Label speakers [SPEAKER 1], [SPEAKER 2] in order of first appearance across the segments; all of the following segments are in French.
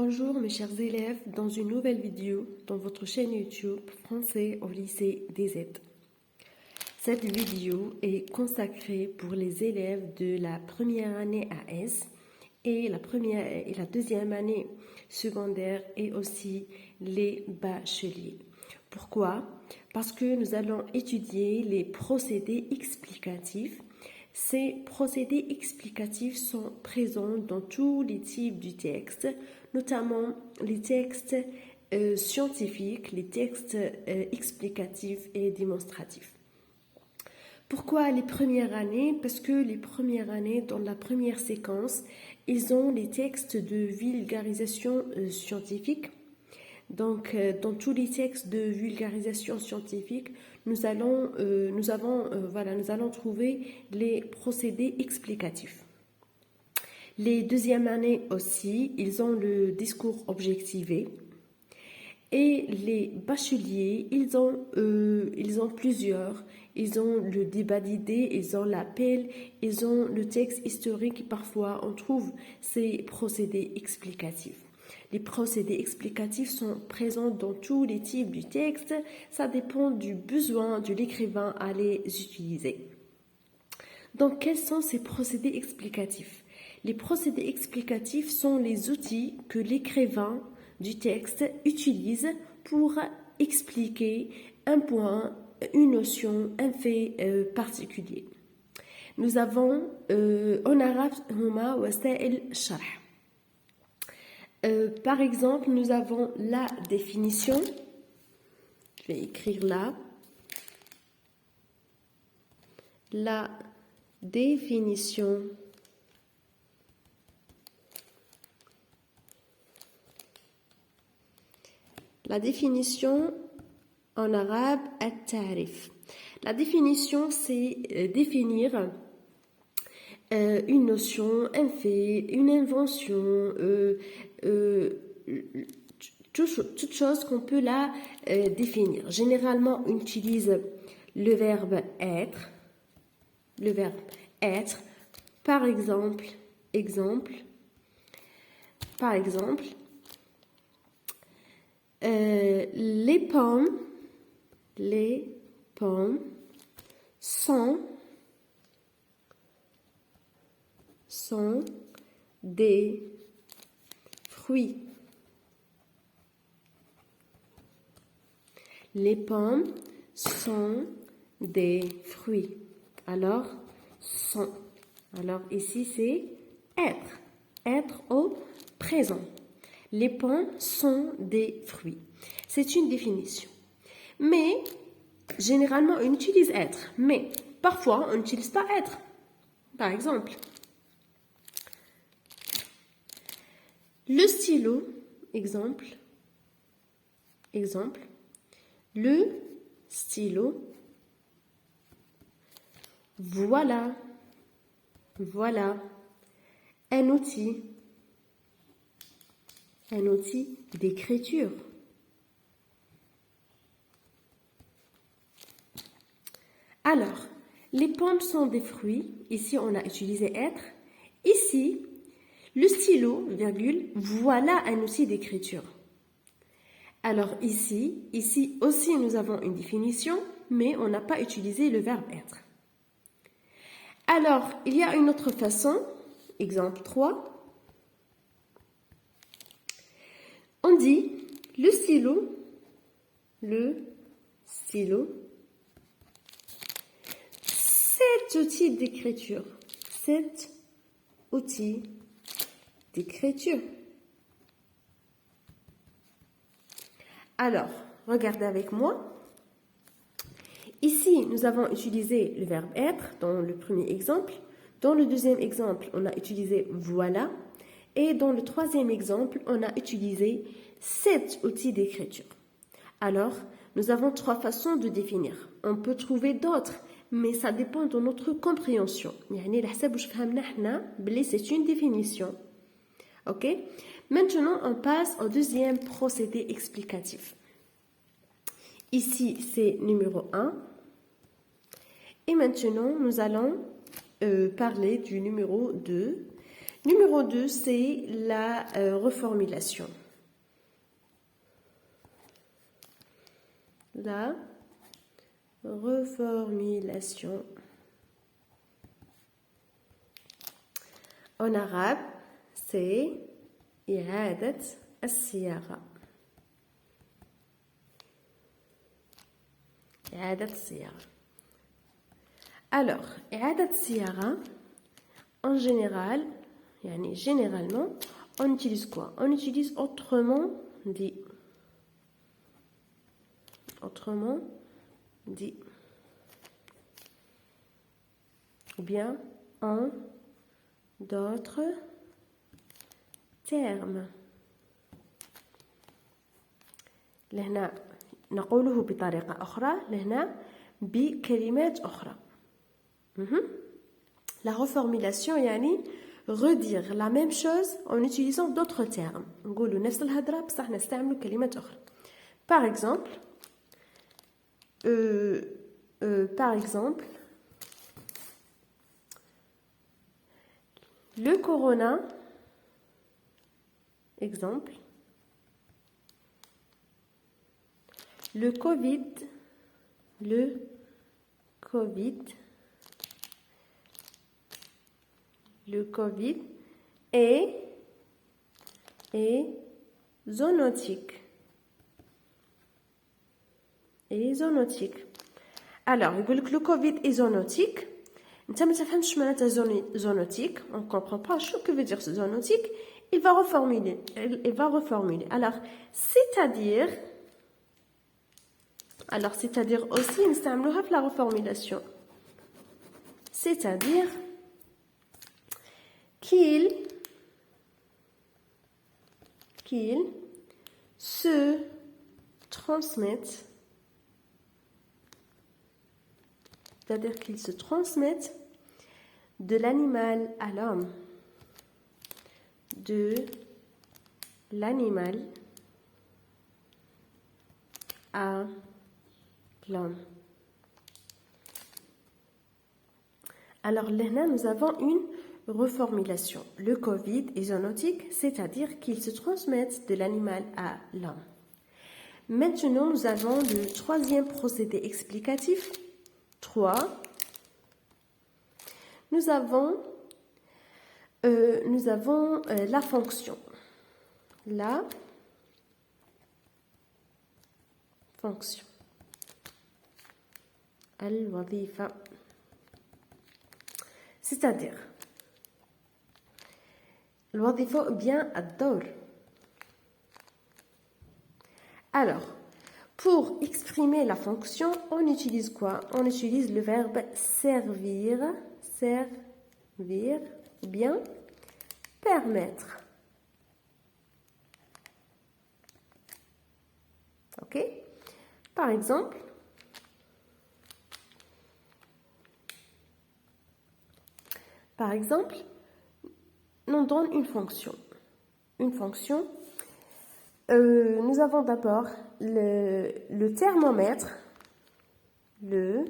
[SPEAKER 1] Bonjour mes chers élèves, dans une nouvelle vidéo dans votre chaîne YouTube Français au lycée des aides. Cette vidéo est consacrée pour les élèves de la première année AS et la deuxième année secondaire et aussi les bacheliers. Pourquoi? Parce que nous allons étudier les procédés explicatifs. Ces procédés explicatifs sont présents dans tous les types du texte, notamment les textes scientifiques, les textes explicatifs et démonstratifs. Pourquoi les premières années? Parce que les premières années, dans la première séquence, ils ont les textes de vulgarisation scientifique. Donc, dans tous les textes de vulgarisation scientifique, nous allons trouver les procédés explicatifs. Les deuxièmes années aussi, ils ont le discours objectivé. Et les bacheliers, ils ont plusieurs. Ils ont le débat d'idées, ils ont l'appel, ils ont le texte historique. Parfois, on trouve ces procédés explicatifs. Les procédés explicatifs sont présents dans tous les types du texte. Ça dépend du besoin de l'écrivain à les utiliser. Donc, quels sont ces procédés explicatifs? Les procédés explicatifs sont les outils que l'écrivain du texte utilise pour expliquer un point, une notion, un fait particulier. Nous avons en arabe huma wasa'il sharh. Par exemple, nous avons la définition. Je vais écrire là. La définition. La définition en arabe, at-ta'rif. La définition, c'est définir une notion, un fait, une invention, toute chose qu'on peut la définir. Généralement, on utilise le verbe être. Le verbe être. Par exemple, les pommes sont des fruits. Les pommes sont des fruits. Alors, sont. Alors, ici, c'est être. Être au présent. Les pommes sont des fruits. C'est une définition. Mais, généralement, on utilise être. Mais, parfois, on n'utilise pas être. Par exemple, le stylo, exemple, le stylo, voilà, un outil d'écriture. Alors, les pommes sont des fruits. Ici, on a utilisé être. Ici, le stylo, virgule, voilà un outil d'écriture. Alors ici aussi, nous avons une définition, mais on n'a pas utilisé le verbe être. Alors, il y a une autre façon. Exemple 3. On dit le stylo, cet outil d'écriture. Alors, regardez avec moi. Ici, nous avons utilisé le verbe être dans le premier exemple. Dans le deuxième exemple, on a utilisé voilà. Et dans le troisième exemple, on a utilisé cet outil d'écriture. Alors, nous avons trois façons de définir. On peut trouver d'autres, mais ça dépend de notre compréhension. C'est une définition. Ok? Maintenant, on passe au deuxième procédé explicatif. Ici, c'est numéro 1. Et maintenant, nous allons parler du numéro 2. Numéro 2, c'est la reformulation. la reformulation. En arabe, c'est إعادة الصياغة. إعادة الصياغة. Alors, إعادة الصياغة, en général, يعني généralement, on utilise quoi? On utilise autrement dit. Autrement dit. Ou bien en d'autres termes. لهنا نقوله بطريقة أخرى، لهنا بكلمات أخرى. La reformulation يعني redire la même chose en utilisant d'autres termes. نقولوا نفس الهضرة بصح نستعملوا كلمات أخرى. Par exemple, le corona, exemple, le Covid est zoonotique. Alors, le Covid est zoonotique. انت ما تفهمش معناتها zoonotique, on comprend pas ce que veut dire ce zoonotique. Il va reformuler. Alors, c'est-à-dire aussi نستعملوها في la reformulation. C'est-à-dire qu'il se transmettent, c'est-à-dire qu'ils se transmettent de l'animal à l'homme, de l'animal à l'homme. Alors là, nous avons une reformulation. Le Covid est zoonotique, c'est-à-dire qu'ils se transmettent de l'animal à l'homme. Maintenant, nous avons le troisième procédé explicatif. 3. Nous avons la fonction. La fonction. Al-wadifa. C'est-à-dire, الوظيفة bien الدور. Alors, pour exprimer la fonction, on utilise quoi? On utilise le verbe servir, ou bien permettre. Ok? Par exemple, on donne une fonction. Nous avons d'abord le thermomètre. Le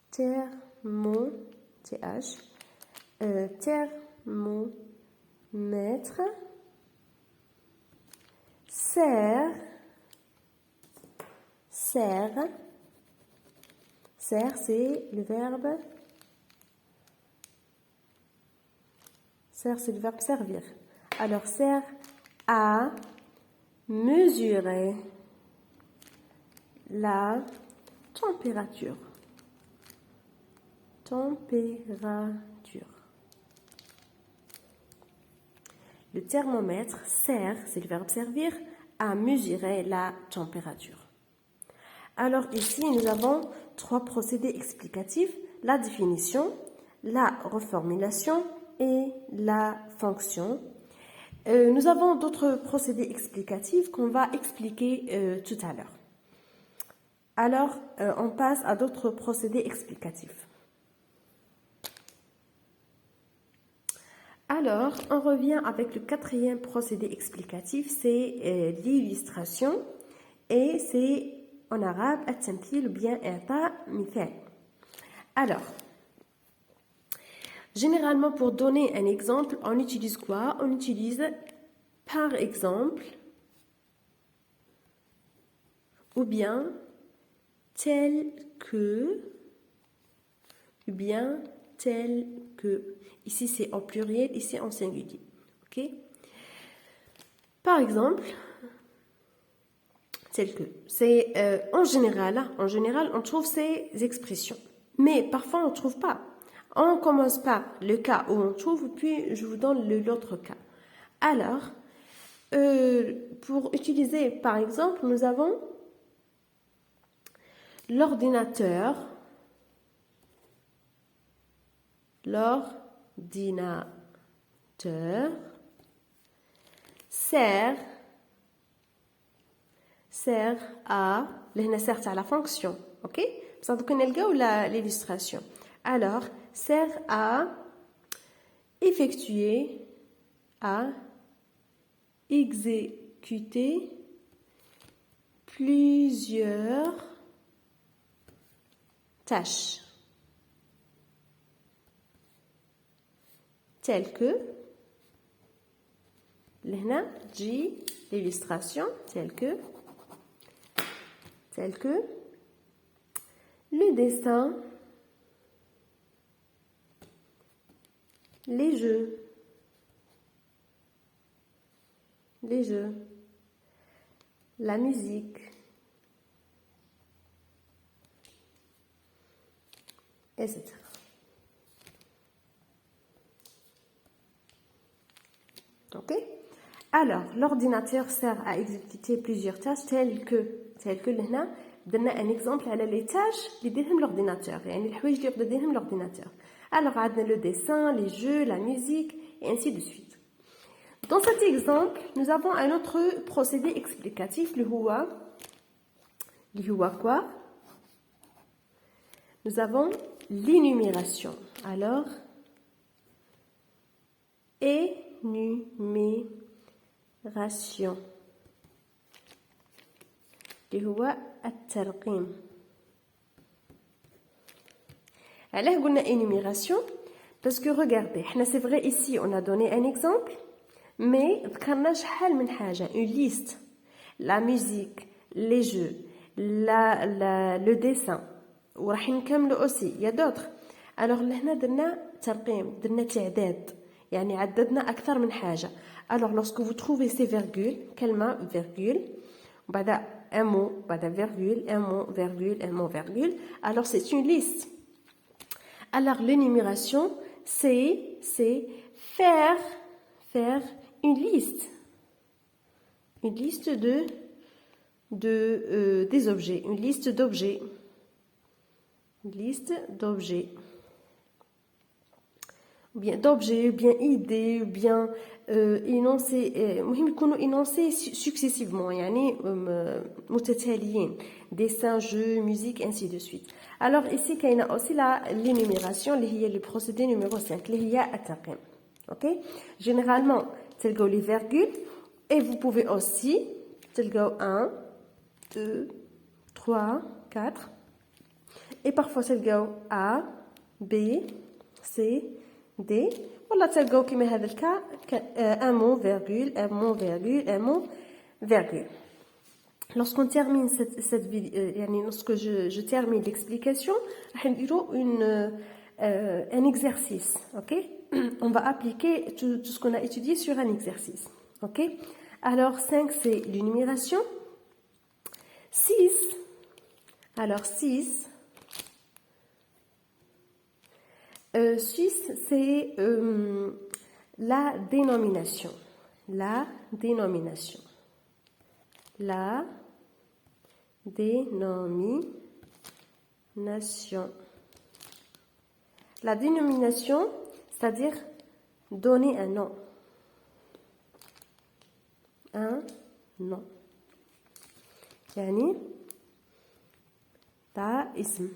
[SPEAKER 1] thermomètre sert, c'est le verbe servir. Alors, sert à mesurer la température. Le thermomètre sert, c'est le verbe servir, à mesurer la température. Alors ici, nous avons 3 procédés explicatifs, la définition, la reformulation et la fonction. Nous avons d'autres procédés explicatifs qu'on va expliquer tout à l'heure. Alors, on passe à d'autres procédés explicatifs. Alors, on revient avec le 4e procédé explicatif, c'est l'illustration et c'est en arabe التمثيل ou bien إعطاء مثال. Alors, généralement pour donner un exemple, on utilise quoi? On utilise par exemple ou bien tel que, ou bien tel que. Ici, c'est en pluriel, ici en singulier. Ok? Par exemple, tel que. C'est en général, on trouve ces expressions. Mais parfois, on ne trouve pas. On commence par le cas où on trouve, puis je vous donne l'autre cas. Alors, pour utiliser, par exemple, nous avons l'ordinateur. L'ordinateur sert à, لهنا sert à la fonction, ok? بصح دوك نلقاو l'illustration. Alors, sert à effectuer, à exécuter plusieurs tâches telles que لهنا تجي l'illustration telle que le dessin, les jeux, la musique, etc. Ok? Alors, l'ordinateur sert à exécuter plusieurs tâches telles que لهنا درنا un exemple على les tâches اللي يديرهم l'ordinateur, يعني الحوايج اللي يقدر يديرهم l'ordinateur. Alors, عندنا le dessin, les jeux, la musique, et ainsi de suite. Dans cet exemple, nous avons un autre procédé explicatif, اللي هو quoi? Nous avons l'énumération. Alors, énumération. اللي هو الترقيم. علاه قلنا énumération parce que regardez, c'est vrai ici on a donné un exemple, mais ذكرنا شحال من حاجة, une liste, la musique, les jeux, le dessin, وراح نكملوا aussi, il y a d'autres. Alors لهنا درنا ترقيم, درنا تعداد, يعني عددنا أكثر من حاجة. Alors lorsque vous trouvez ces virgules, كلمة virgule, وبعد un mot, بعد virgule, un mot, virgule, un mot, virgule, alors c'est une liste. Alors l'énumération, c'est faire une liste des objets, une liste d'objets, ou bien d'objets, ou bien idées, ou bien énoncés, مهم يكونوا énoncés successivement, يعني متتاليين, dessin, jeu, musique, ainsi de suite. Alors ici, il y a aussi l'énumération, qui est le procédé numéro 5, qui est الترقيم. Ok? Généralement, تلقاو les virgules, et vous pouvez aussi تلقاو 1, 2, 3, 4, et parfois تلقاو A, B, C, D. Voilà, تلقاو كما هذا الكا un mot, virgule, un mot, virgule, un mot, virgule. Lorsqu'on termine cette vidéo, lorsque je termine l'explication, un exercice, ok? On va appliquer tout ce qu'on a étudié sur un exercice, ok? Alors 5 c'est l'énumération, 6, alors 6 c'est la dénomination. La dénomination. La dénomination, c'est-à-dire donner un nom. Un nom. يعني ده اسم.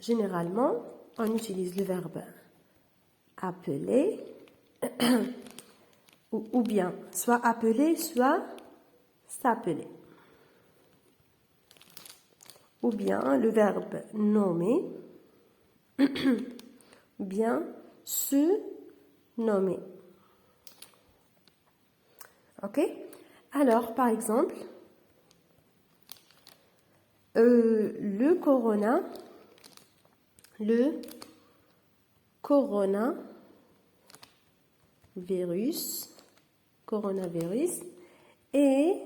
[SPEAKER 1] Généralement, on utilise le verbe appeler ou bien soit appeler, soit s'appeler. Ou bien le verbe nommer ou bien se nommer. Ok? Alors, par exemple, Le coronavirus est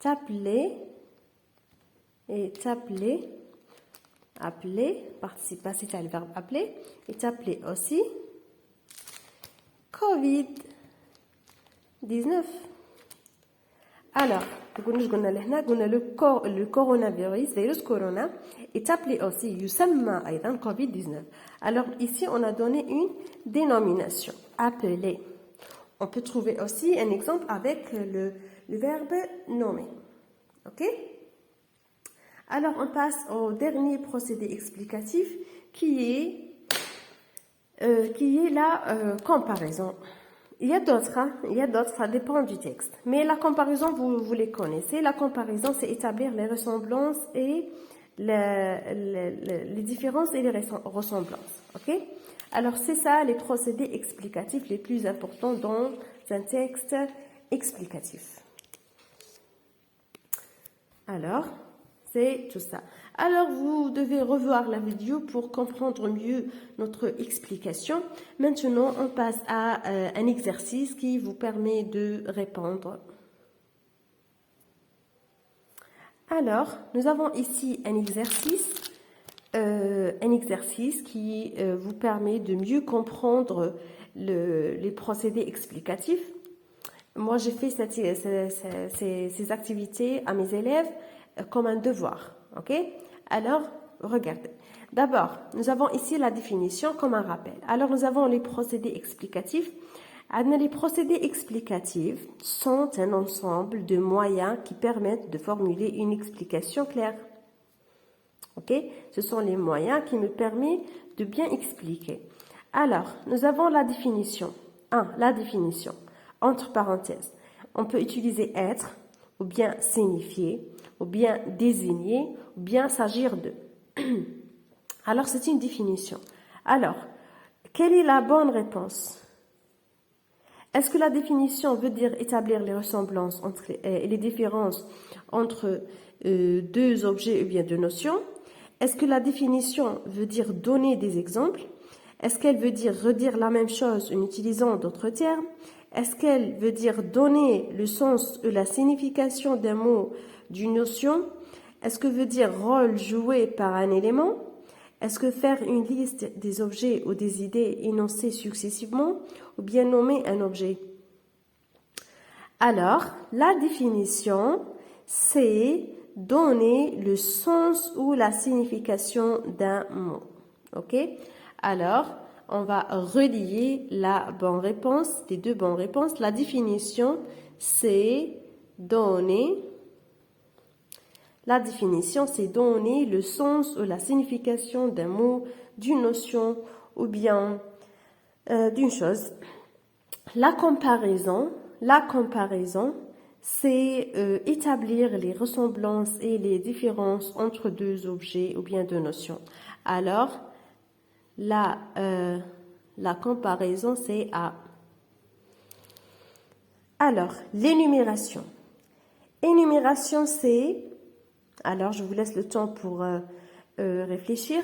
[SPEAKER 1] appelé, participe passé à le verbe appeler, est appelé aussi COVID-19. Alors, le coronavirus, virus corona, est appelé aussi يسمى أيضا COVID-19. Alors ici, on a donné une dénomination, appelé. On peut trouver aussi un exemple avec le verbe nommer. Ok? Alors, on passe au dernier procédé explicatif qui est la comparaison. Il y a d'autres, ça dépend du texte. Mais la comparaison, vous les connaissez. La comparaison, c'est établir les ressemblances et les différences et les ressemblances. Ok? Alors, c'est ça les procédés explicatifs les plus importants dans un texte explicatif. Alors, c'est tout ça. Alors, vous devez revoir la vidéo pour comprendre mieux notre explication. Maintenant, on passe à un exercice qui vous permet de répondre. Alors, nous avons ici un exercice qui vous permet de mieux comprendre les procédés explicatifs. Moi, j'ai fait ces activités à mes élèves comme un devoir. Ok? Alors, regardez. D'abord, nous avons ici la définition comme un rappel. Alors, nous avons les procédés explicatifs. Les procédés explicatifs sont un ensemble de moyens qui permettent de formuler une explication claire. Ok? Ce sont les moyens qui me permettent de bien expliquer. Alors, nous avons la définition. La définition. Entre parenthèses, on peut utiliser être, ou bien signifier, ou bien désigner, ou bien s'agir de. Alors, c'est une définition. Alors, quelle est la bonne réponse? Est-ce que la définition veut dire établir les ressemblances et les différences entre deux objets ou bien deux notions? Est-ce que la définition veut dire donner des exemples? Est-ce qu'elle veut dire redire la même chose en utilisant d'autres termes? Est-ce qu'elle veut dire donner le sens ou la signification d'un mot, d'une notion? Est-ce que veut dire rôle joué par un élément? Est-ce que faire une liste des objets ou des idées énoncées successivement ou bien nommer un objet? Alors, la définition, c'est donner le sens ou la signification d'un mot. Ok? Alors, on va relier la bonne réponse, les deux bonnes réponses. La définition, c'est donner. La définition, c'est donner le sens ou la signification d'un mot, d'une notion ou bien d'une chose. La comparaison, c'est établir les ressemblances et les différences entre deux objets ou bien deux notions. Alors, la comparaison, c'est A. Alors, l'énumération. Énumération, c'est... Alors, je vous laisse le temps pour réfléchir.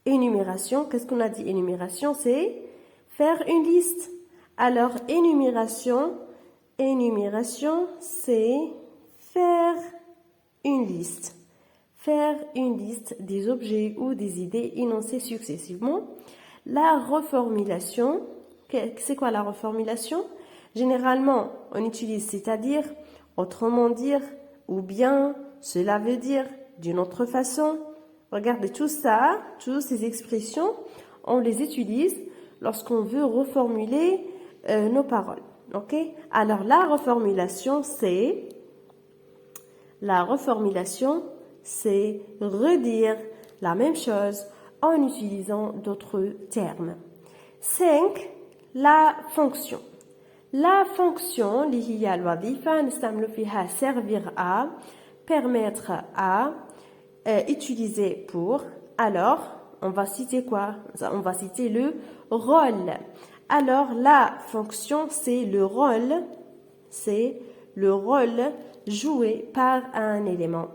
[SPEAKER 1] Énumération, qu'est-ce qu'on a dit? Énumération, c'est faire une liste. Alors, énumération, c'est faire une liste. Faire une liste des objets ou des idées énoncées successivement. La reformulation, c'est quoi la reformulation? Généralement, on utilise c'est-à-dire, autrement dire, ou bien, cela veut dire, d'une autre façon. Regardez tout ça, toutes ces expressions, on les utilise lorsqu'on veut reformuler nos paroles. Ok? Alors, la reformulation, c'est redire la même chose en utilisant d'autres termes. 5. La fonction. La fonction, اللي هي الوظيفة نستعمل فيها servir à, permettre à, utiliser pour. Alors, on va citer quoi? On va citer le rôle. Alors, la fonction, c'est le rôle joué par un élément.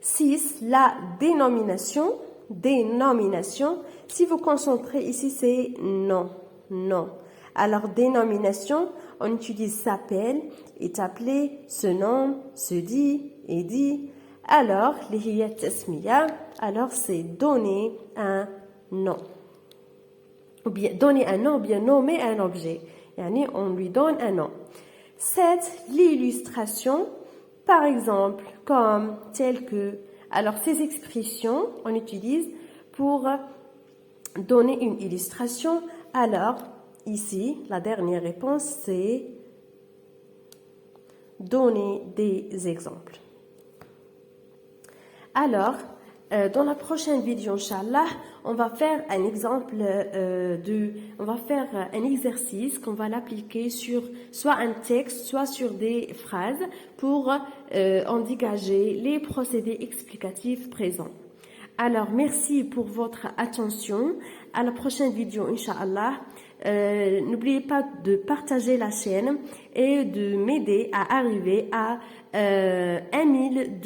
[SPEAKER 1] 6. La dénomination. Dénomination. Si vous concentrez ici, c'est non. Non. Alors, dénomination, on utilise s'appelle, est appelé, se nomme, se dit, est dit. Alors, اللي هي التسمية, alors c'est donner un nom. Ou bien donner un nom, ou bien nommer un objet. Yani, on lui donne un nom. 7. L'illustration, par exemple, comme, tel que. Alors, ces expressions, on utilise pour donner une illustration. Alors, ici, la dernière réponse, c'est donner des exemples. Alors, dans la prochaine vidéo, Inch'Allah, on va faire un exemple on va faire un exercice qu'on va l'appliquer sur soit un texte, soit sur des phrases pour en dégager les procédés explicatifs présents. Alors, merci pour votre attention. À la prochaine vidéo, Inch'Allah. N'oubliez pas de partager la chaîne et de m'aider à arriver à 1000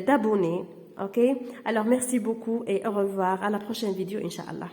[SPEAKER 1] d'abonnés. Ok? Alors, merci beaucoup et au revoir. À la prochaine vidéo, Inch'Allah.